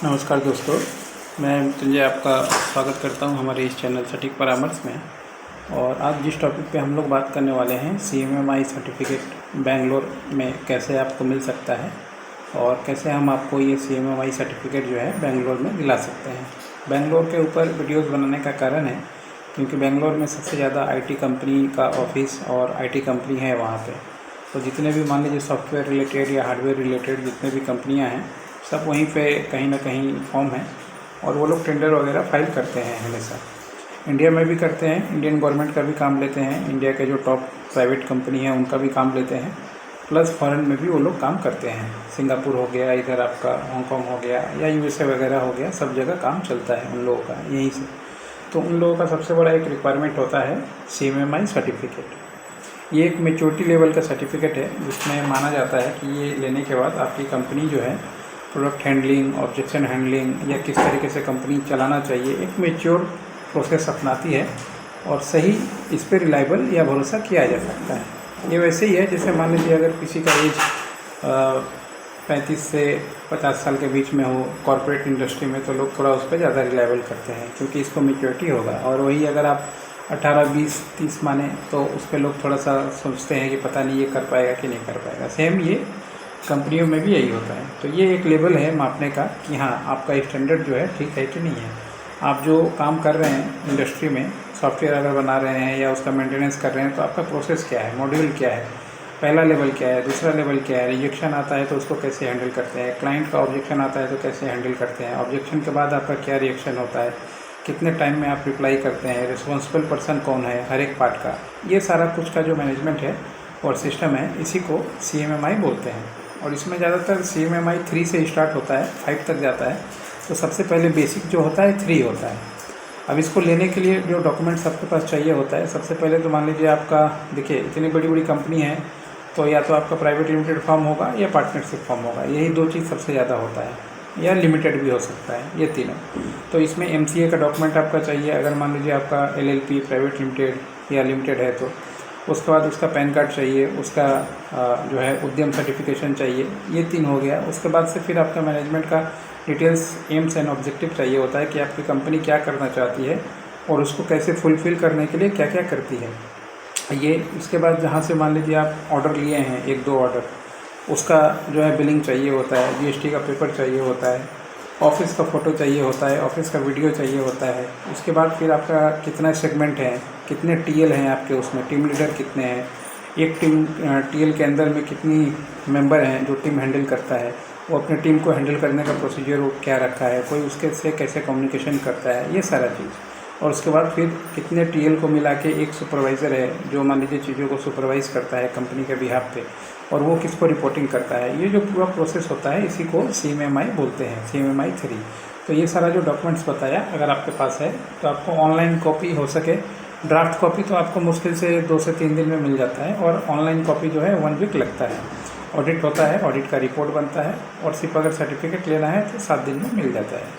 नमस्कार दोस्तों, मैं मृत्युंजय आपका स्वागत करता हूं हमारे इस चैनल सटीक परामर्श में। और आज जिस टॉपिक पे हम लोग बात करने वाले हैं CMMI सर्टिफिकेट बेंगलोर में कैसे आपको मिल सकता है और कैसे हम आपको ये CMMI सर्टिफिकेट जो है बेंगलोर में दिला सकते हैं। बेंगलोर के ऊपर वीडियोस बनाने का कारण है क्योंकि बेंगलोर में सबसे ज़्यादा IT कंपनी का ऑफिस और IT कंपनी है वहाँ पे। तो जितने भी मान लीजिए सॉफ्टवेयर रिलेटेड या हार्डवेयर रिलेटेड जितने भी कंपनियाँ हैं सब वहीं पे कहीं ना कहीं फॉर्म है और वो लोग टेंडर वगैरह फाइल करते हैं हमेशा। इंडिया में भी करते हैं, इंडियन गवर्नमेंट का भी काम लेते हैं, इंडिया के जो टॉप प्राइवेट कंपनी है उनका भी काम लेते हैं, प्लस फॉरेन में भी वो लोग काम करते हैं। सिंगापुर हो गया, इधर आपका हांगकॉन्ग हो गया या USA वगैरह हो गया, सब जगह काम चलता है उन लोगों का यहीं से। तो उन लोगों का सबसे बड़ा एक रिक्वायरमेंट होता है CMMI सर्टिफिकेट। ये एक मेच्योरिटी लेवल का सर्टिफिकेट है जिसमें माना जाता है कि ये लेने के बाद आपकी कंपनी जो है प्रोडक्ट हैंडलिंग, ऑब्जेक्शन हैंडलिंग या किस तरीके से कंपनी चलाना चाहिए, एक मैच्योर प्रोसेस अपनाती है और सही इस पर रिलायबल या भरोसा किया जा सकता है। ये वैसे ही है जैसे मान लीजिए अगर किसी का एज 35 से 50 साल के बीच में हो कॉर्पोरेट इंडस्ट्री में, तो लोग थोड़ा उस पर ज़्यादा रिलायबल करते हैं क्योंकि इसको मैच्योरिटी होगा। और वही अगर आप 18, 20, 30 माने तो उस पर लोग थोड़ा सा सोचते हैं कि पता नहीं ये कर पाएगा कि नहीं कर पाएगा। सेम ये कंपनियों में भी यही होता है। तो ये एक लेवल है मापने का कि हाँ आपका स्टैंडर्ड जो है ठीक है कि नहीं है। आप जो काम कर रहे हैं इंडस्ट्री में, सॉफ्टवेयर अगर बना रहे हैं या उसका मेंटेनेंस कर रहे हैं, तो आपका प्रोसेस क्या है, मॉड्यूल क्या है, पहला लेवल क्या है, दूसरा लेवल क्या है, रिजेक्शन आता है तो उसको कैसे हैंडल करते हैं, क्लाइंट का ऑब्जेक्शन आता है तो कैसे हैंडल करते हैं, ऑब्जेक्शन के बाद आपका क्या रिएक्शन होता है, कितने टाइम में आप रिप्लाई करते हैं, रिस्पॉन्सिबल पर्सन कौन है हर एक पार्ट का, ये सारा कुछ का जो मैनेजमेंट है और सिस्टम है, इसी को CMMI बोलते हैं। और इसमें ज़्यादातर CMMI 3 से स्टार्ट होता है, 5 तक जाता है। तो सबसे पहले बेसिक जो होता है 3 होता है। अब इसको लेने के लिए जो डॉक्यूमेंट्स आपके पास चाहिए होता है, सबसे पहले तो मान लीजिए आपका, देखिए इतनी बड़ी बड़ी कंपनी है तो या तो आपका प्राइवेट लिमिटेड फॉर्म होगा या पार्टनरशिप फॉर्म होगा, यही 2 चीज़ सबसे ज़्यादा होता है, या लिमिटेड भी हो सकता है, ये तीनों। तो इसमें MCA का डॉक्यूमेंट आपका चाहिए अगर मान लीजिए आपका LLP प्राइवेट लिमिटेड या लिमिटेड है तो। उसके बाद उसका पैन कार्ड चाहिए, उसका जो है उद्यम सर्टिफिकेशन चाहिए, ये 3 हो गया। उसके बाद से फिर आपका मैनेजमेंट का डिटेल्स, एम्स एंड ऑब्जेक्टिव चाहिए होता है कि आपकी कंपनी क्या करना चाहती है और उसको कैसे फुलफ़िल करने के लिए क्या क्या करती है ये। इसके बाद जहाँ से मान लीजिए आप ऑर्डर लिए हैं 1-2 ऑर्डर, उसका जो है बिलिंग चाहिए होता है, GST का पेपर चाहिए होता है, ऑफिस का फ़ोटो चाहिए होता है, ऑफिस का वीडियो चाहिए होता है। उसके बाद फिर आपका कितना सेगमेंट है, कितने TL हैं आपके, उसमें टीम लीडर कितने हैं, एक टीम TL के अंदर में कितनी मेंबर हैं जो टीम हैंडल करता है, वो अपने टीम को हैंडल करने का प्रोसीजर वो क्या रखा है, कोई उसके से कैसे कम्युनिकेशन करता है, ये सारा चीज़। और उसके बाद फिर कितने TL को मिला के एक सुपरवाइज़र है जो मान लीजिए चीज़ों को सुपरवाइज़ करता है कंपनी के बिहाफ पे, और वो किसको रिपोर्टिंग करता है। ये जो पूरा प्रोसेस होता है इसी को CMMI बोलते हैं, CMMI 3। तो ये सारा जो डॉक्यूमेंट्स बताया अगर आपके पास है तो आपको ऑनलाइन कॉपी हो सके, ड्राफ्ट कॉपी तो आपको मुश्किल से 2 से 3 दिन में मिल जाता है, और ऑनलाइन कॉपी जो है 1 वीक लगता है। ऑडिट होता है, ऑडिट का रिपोर्ट बनता है, और सिर्फ अगर सर्टिफिकेट लेना है तो 7 दिन में मिल जाता है।